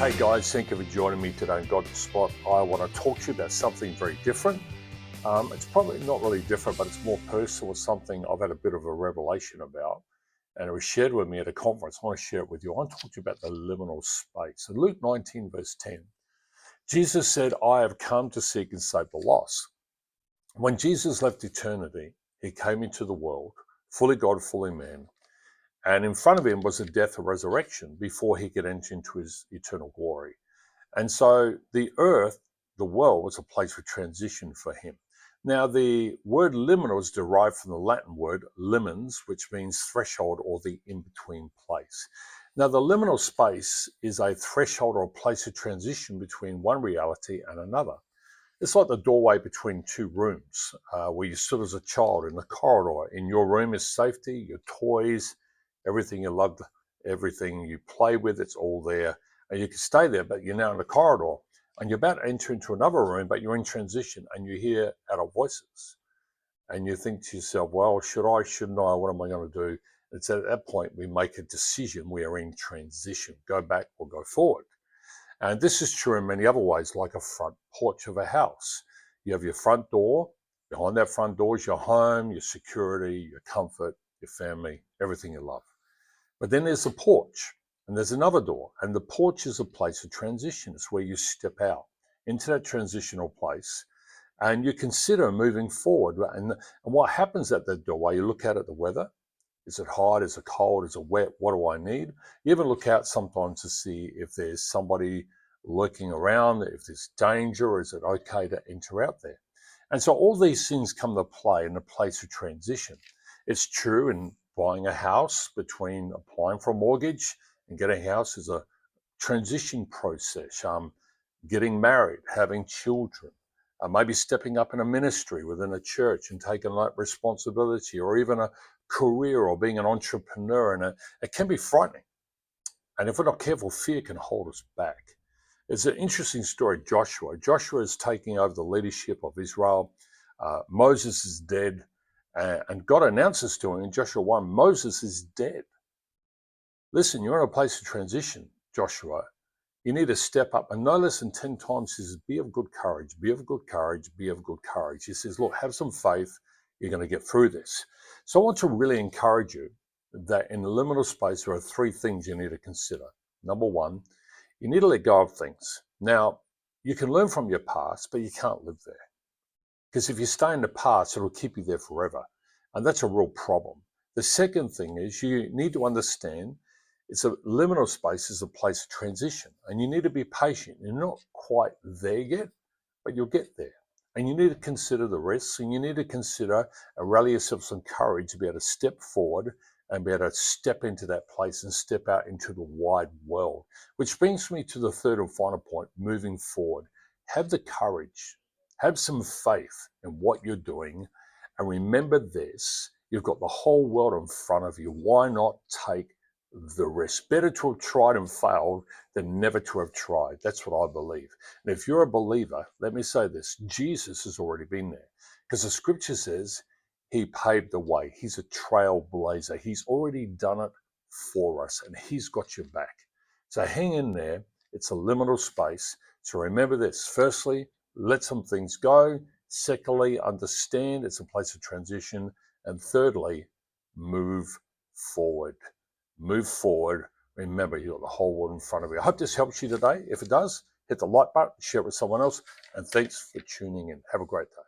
Hey guys, thank you for joining me today on Godspot. I want to talk to you about something very different. It's probably not really different, but it's more personal. It's something I've had a bit of a revelation about, and it was shared with me at a conference. I want to share it with you. I want to talk to you about the liminal space. In Luke 19, verse 10, Jesus said, I have come to seek and save the lost. When Jesus left eternity, he came into the world, fully God, fully man. And in front of him was the death and resurrection before he could enter into his eternal glory. And so the earth, the world, was a place of transition for him. Now, the word liminal is derived from the Latin word limens, which means threshold or the in-between place. Now, the liminal space is a threshold or a place of transition between one reality and another. It's like the doorway between two rooms, where you stood as a child in the corridor. In your room is safety, your toys, everything you loved, everything you play with, it's all there. And you can stay there, but you're now in the corridor and you're about to enter into another room, but you're in transition and you hear adult voices. And you think to yourself, well, should I, shouldn't I, what am I going to do? It's at that point we make a decision. We are in transition, go back or go forward. And this is true in many other ways, like a front porch of a house. You have your front door. Behind that front door is your home, your security, your comfort, your family, everything you love. But then there's the porch, and there's another door. And the porch is a place of transition. It's where you step out into that transitional place and you consider moving forward. And what happens at that doorway, you look out at the weather. Is it hot? Is it cold? Is it wet? What do I need? You even look out sometimes to see if there's somebody lurking around, if there's danger, is it okay to enter out there? And so all these things come to play in a place of transition. It's true in buying a house. Between applying for a mortgage and getting a house is a transition process. Getting married, having children, maybe stepping up in a ministry within a church and taking that responsibility, or even a career or being an entrepreneur. And it can be frightening. And if we're not careful, fear can hold us back. It's an interesting story, Joshua. Joshua is taking over the leadership of Israel. Moses is dead. And God announces to him in Joshua 1, Moses is dead. Listen, you're in a place of transition, Joshua. You need to step up. And no less than 10 times he says, be of good courage, be of good courage, be of good courage. He says, look, have some faith. You're going to get through this. So I want to really encourage you that in the liminal space, there are 3 things you need to consider. Number 1, you need to let go of things. Now, you can learn from your past, but you can't live there. Because if you stay in the past, it'll keep you there forever. And that's a real problem. The second thing is you need to understand it's a liminal space is a place of transition. And you need to be patient. You're not quite there yet, but you'll get there. And you need to consider the risks, and you need to consider and rally yourself some courage to be able to step forward and be able to step into that place and step out into the wide world. Which brings me to the third and final point, moving forward. Have the courage, have some faith in what you're doing, and remember this, you've got the whole world in front of you. Why not take the risk? Better to have tried and failed than never to have tried. That's what I believe. And if you're a believer, let me say this, Jesus has already been there, because the scripture says he paved the way. He's a trailblazer. He's already done it for us, and he's got your back. So hang in there. It's a liminal space. So remember this. Firstly, let some things go. Secondly, understand it's a place of transition. And thirdly, move forward. Move forward. Remember, you've got the whole world in front of you. I hope this helps you today. If it does, hit the like button, share it with someone else, and thanks for tuning in. Have a great day.